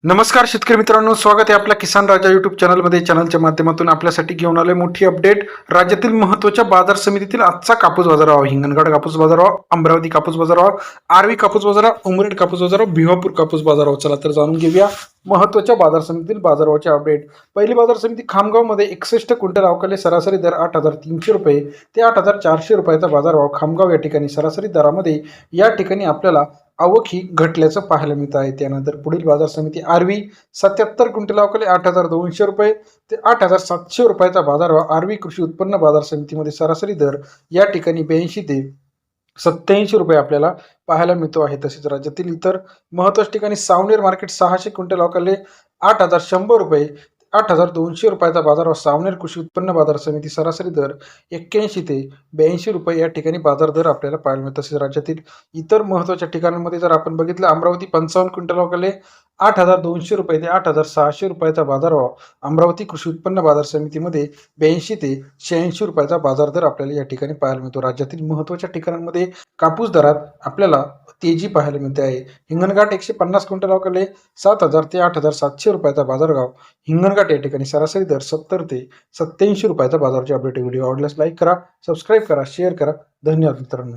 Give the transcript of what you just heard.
नमस्कार शेतकरी मित्रांनो, स्वागत आहे आपल्या किसान राजा युट्यूब चॅनलमध्ये. चॅनलच्या माध्यमातून आपल्यासाठी घेऊन आलोय मोठी अपडेट. राज्यातील महत्त्वाच्या बाजार समितीतील आजचा कापूस बाजारभाव: हिंगणघाट कापूस बाजारभाव, अमरावती कापूस बाजारभाव, आर्वी कापूस बाजारभाव, उमरेड कापूस बाजारभाव, भिवापूर कापूस बाजारभाव. चला तर जाणून घेऊया महत्त्वाच्या बाजार समितीतील बाजारभावाचे अपडेट. पहिली बाजार समिती खामगावमध्ये 61 क्विंटल अवकाले सरासरी दर 8,300 रुपये ते 8,400 रुपयाचा बाजारभाव. खामगाव या ठिकाणी सरासरी दरामध्ये या ठिकाणी आपल्याला आवक ही घटल्याचं पाहायला मिळत आहे. त्यानंतर पुढील बाजार समिती आर्वी 77 क्विंटल अवकाले 8,200 रुपये ते 8,700 रुपयाचा बाजारभाव. आर्वी कृषी उत्पन्न बाजार समितीमध्ये सरासरी दर या ठिकाणी 82 ते 87 रुपये आपल्याला पाहायला मिळतो आहे. तसेच राज्यातील इतर महत्त्वाच्या ठिकाणी सावनेर मार्केट 600 क्विंटल अवकाले 8,100 रुपये 8,200 रुपयाचा बाजारभाव. सावनेर कृषी उत्पन्न बाजार समिती सरासरी दर 81 ते 82 रुपये या ठिकाणी बाजार दर आपल्याला पाहायला मिळतो. तसेच राज्यातील इतर महत्त्वाच्या ठिकाणांमध्ये जर आपण बघितलं, अमरावती 55 क्विंटल अवकाले 8,200 रुपये ते 8,600 रुपयाचा बाजारभाव. अमरावती कृषी उत्पन्न बाजार समितीमध्ये 82 ते 86 रुपयाचा बाजार दर आपल्याला या ठिकाणी पाहायला मिळतो. राज्यातील महत्त्वाच्या ठिकाणांमध्ये कापूस दरात आपल्याला तेजी पाहायला मिळते आहे. हिंगणघाट 150 क्विंटल अवकाले 7,000 ते 8,700 रुपयाचा बाजारभाव. हिंगणघाट या ठिकाणी सरासरी दर 70 ते 87 रुपयाचा बाजाराची अपडेट. व्हिडिओ आवडल्यास लाईक करा, सबस्क्राईब करा, शेअर करा. धन्यवाद मित्रांनो.